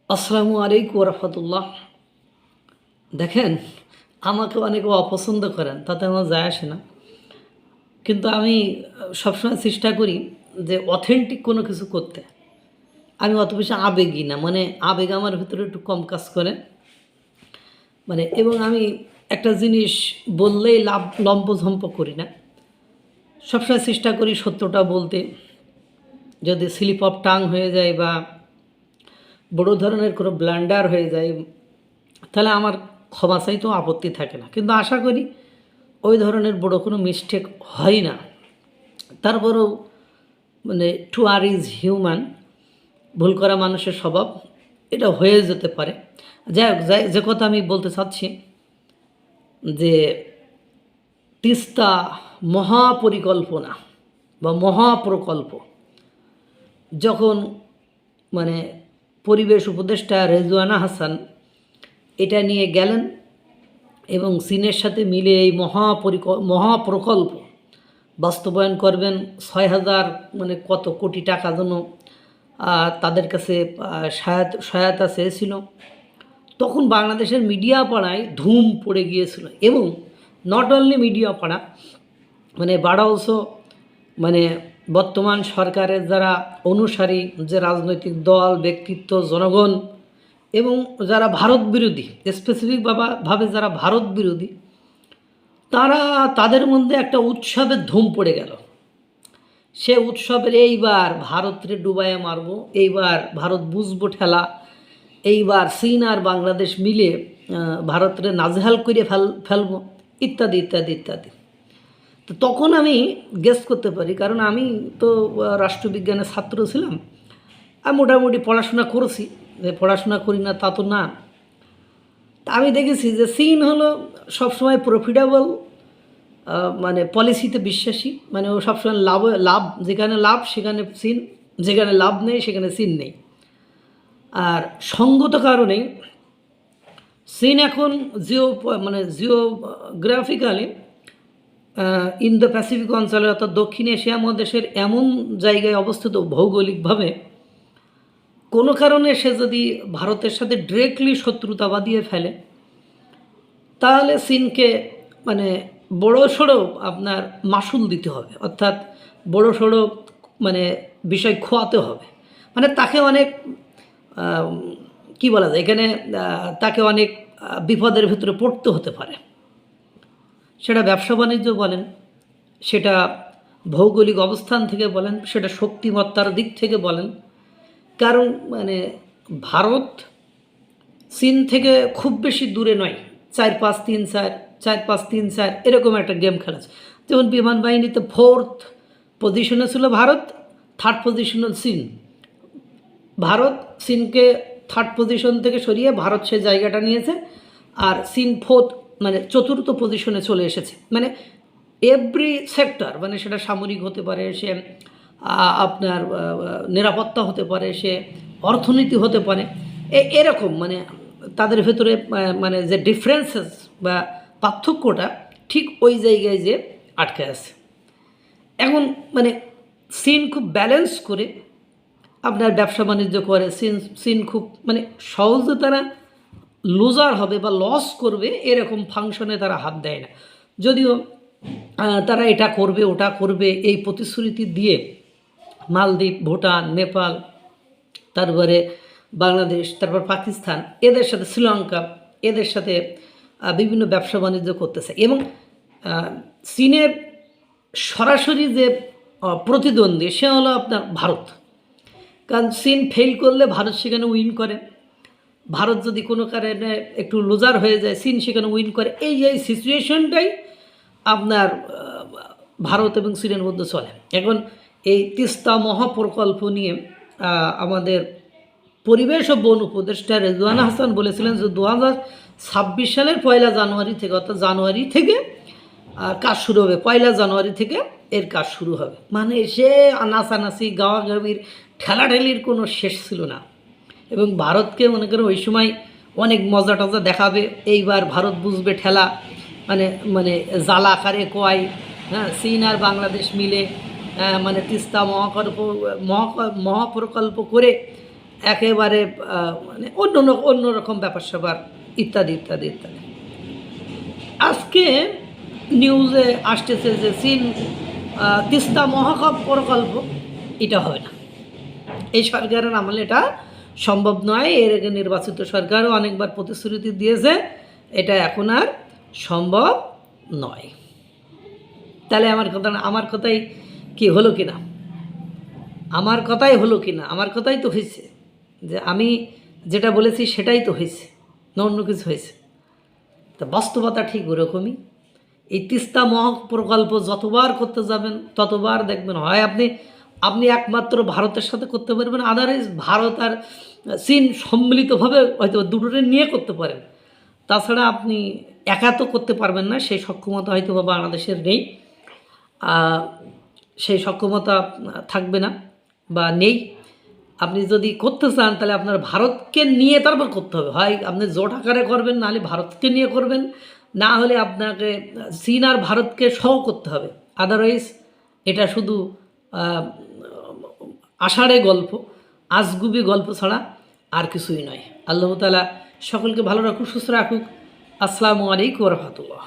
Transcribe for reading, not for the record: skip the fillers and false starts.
আসসালামু আলাইকুম রহমতুল্লাহ। দেখেন, আমাকে অনেকে অপছন্দ করেন, তাতে আমার যায় আসে না। কিন্তু আমি সবসময় চেষ্টা করি যে অথেন্টিক কোনো কিছু করতে। আমি অত বেশি আবেগী না, মানে আবেগ আমার ভিতরে একটু কম কাজ করে। এবং আমি একটা জিনিস বললেই লম্পঝম্প করি না। সবসময় চেষ্টা করি সত্যটা বলতে। যদি স্লিপ অফ টাং হয়ে যায় বা বড় ধরনের কোনো ব্লান্ডার হয়ে যায়, তাহলে আমার ক্ষমা চাইতেও আপত্তি থাকে না। কিন্তু আশা করি ওই ধরনের বড় কোনো মিস্টেক হয় না। তারপরেও টু আর ইজ হিউম্যান, ভুল করা মানুষের স্বভাব, এটা হয়ে যেতে পারে। যাই হোক, যে কথা আমি বলতে চাচ্ছি যে তিস্তা মহাপরিকল্পনা বা মহাপ্রকল্প যখন মানে পরিবেশ উপদেষ্টা রেজওয়ানা হাসান এটা নিয়ে গেলেন এবং চীনের সাথে মিলে এই মহাপ্রকল্প বাস্তবায়ন করবেন, 6,000 কত কোটি টাকা যেন তাদের কাছে সহায়তা চেয়েছিল। তখন বাংলাদেশের মিডিয়া পাড়ায় ধুম পড়ে গিয়েছিল। এবং নট অনলি মিডিয়া পাড়া, বাট অলসো বর্তমান সরকারের যারা অনুসারী, যে রাজনৈতিক দল, ব্যক্তিত্ব, জনগণ এবং যারা ভারত বিরোধী, স্পেসিফিকভাবে যারা ভারত বিরোধী, তাদের মধ্যে একটা উৎসবের ধুম পড়ে গেল। সে উৎসবের এইবার ভারতরে ডুবাইয়ে মারবো, এইবার ভারত বুঝবো ঠেলা, এইবার চীন আর বাংলাদেশ মিলে ভারতরে নাজেহাল করে ফেলবো, ইত্যাদি ইত্যাদি ইত্যাদি। তো তখন আমি গেস করতে পারি, কারণ আমি তো রাষ্ট্রবিজ্ঞানের ছাত্র ছিলাম, আমি মোটামুটি পড়াশোনা করেছি। যে পড়াশোনা করি না তা তো না। তা আমি দেখেছি যে চীন হলো সবসময় প্রফিটেবল, পলিসিতে বিশ্বাসী। ও সবসময় লাভ যেখানে লাভ সেখানে চীন, যেখানে লাভ নেই সেখানে চীন নেই। আর সঙ্গত কারণেই চীন এখন জিওগ্রাফিক্যালি ইন্দো প্যাসিফিক অঞ্চলে, অর্থাৎ দক্ষিণ এশিয়া মহাদেশের এমন জায়গায় অবস্থিত ভৌগোলিকভাবে, কোনো কারণে সে যদি ভারতের সাথে ডিরেক্টলি শত্রুতা বাঁধিয়ে ফেলে, তাহলে চীনকে বড়সড় আপনার মাসুল দিতে হবে, অর্থাৎ বড়সড় বিষয় খোয়াতে হবে। তাকে অনেক কি বলা যায় এখানে, তাকে অনেক বিপদের ভিতরে পড়তে হতে পারে। সেটা ব্যবসা বাণিজ্য বলেন, সেটা ভৌগোলিক অবস্থান থেকে বলেন, সেটা শক্তিমত্তার দিক থেকে বলেন। কারণ ভারত চীন থেকে খুব বেশি দূরে নয়, 4-5-3-4 4-5-3-4 এরকম একটা গেম খেলেছে। যেমন বিমান বাহিনীতে 4th পজিশনে ছিল ভারত, 3rd পজিশনে চীন। ভারত চীনকে 3rd পজিশন থেকে সরিয়ে ভারত সে জায়গাটা নিয়েছে, আর চীন 4th 4th পজিশনে চলে এসেছে। এভরি সেক্টর, সেটা সামরিক হতে পারে, সে আপনার নিরাপত্তা হতে পারে, সে অর্থনীতি হতে পারে, এরকম তাদের ভেতরে যে ডিফারেন্সেস বা পার্থক্যটা ঠিক ওই জায়গায় যে আটকে আছে। এখন চীন খুব ব্যালেন্স করে আপনার ব্যবসা বাণিজ্য করে। চীন খুব সহজে তারা লুজার হবে বা লস করবে এরকম ফাংশনে তারা হাত দেয় না। যদিও তারা এটা করবে ওটা করবে এই প্রতিশ্রুতি দিয়ে মালদ্বীপ, ভুটান, নেপাল, তারপরে বাংলাদেশ, তারপর পাকিস্তান, এদের সাথে শ্রীলঙ্কা, এদের সাথে বিভিন্ন ব্যবসা বাণিজ্য করতেছে। এবং চীনের সরাসরি যে প্রতিদ্বন্দ্বী সে হলো আপনার ভারত। কারণ চীন ফেল করলে ভারত সেখানে উইন করে, ভারত যদি কোনো কারণে একটু লুজার হয়ে যায় চীন সেখানে উইন করে। এই সিচুয়েশনটাই আপনার ভারত এবং চীনের মধ্যে চলে। এখন এই তিস্তা মহাপ্রকল্প নিয়ে আমাদের পরিবেশ ও বন উপদেষ্টা রেজওয়ানা হাসান বলেছিলেন যে 2026 সালের 1 জানুয়ারি থেকে, অর্থাৎ জানুয়ারি থেকে কাজ শুরু হবে, 1 জানুয়ারি থেকে এর কাজ শুরু হবে। সে নাচানাচি গাওয়াগাবির ঠেলাঠেলির কোনো শেষ ছিল না। এবং ভারতকে মনে করেন ওই সময় অনেক মজা টজা দেখাবে। এইবার ভারত বুঝবে ঠেলা, জ্বালা আকারে কয়, হ্যাঁ, চীন আর বাংলাদেশ মিলে তিস্তা মহাপ্রকল্প করে একেবারে মানে অন্যরকম ব্যাপার স্যাপার ইত্যাদি ইত্যাদি ইত্যাদি। আজকে নিউজে আসতেছে যে চীন তিস্তা মহাকাশ প্রকল্প এটা হবে না, এই সরকারের আমলে এটা সম্ভব নয়। এর আগে নির্বাচিত সরকারও অনেকবার প্রতিশ্রুতি দিয়েছে, এটা এখন আর সম্ভব নয়। তাহলে আমার কথাই কি হলো কি না, আমার কথাই হলো কি না, আমার কথাই তো হয়েছে, যে আমি যেটা বলেছি সেটাই তো হয়েছে, না অন্য কিছু হয়েছে। তা বাস্তবতা ঠিক ওরকমই। এই তিস্তা মহাপ্রকল্প যতবার করতে যাবেন ততবার দেখবেন হয় আপনি একমাত্র ভারতের সাথে করতে পারবেন, আদারওয়াইজ ভারত আর চীন সম্মিলিতভাবে হয়তো দুটোরে নিয়ে করতে পারেন, তাছাড়া আপনি একা তো করতে পারবেন না, সেই সক্ষমতা হয়তো বা বাংলাদেশের নেই, সেই সক্ষমতা থাকবে না বা নেই। আপনি যদি করতে চান তাহলে আপনার ভারতকে নিয়ে তারপর করতে হবে, হয় আপনি জোট আকারে করবেন, নাহলে ভারতকে নিয়ে করবেন, না হলে আপনাকে চীন আর ভারতকে সহ করতে হবে। আদারওয়াইজ এটা শুধু আষাঢ়ে গল্প, আজগুবি গল্প ছাড়া আর কিছুই নয়। আল্লাহ তাআলা সকলকে ভালো রাখুক, সুস্থ রাখুক। আসসালামু আলাইকুম ওয়া রাহমাতুল্লাহ।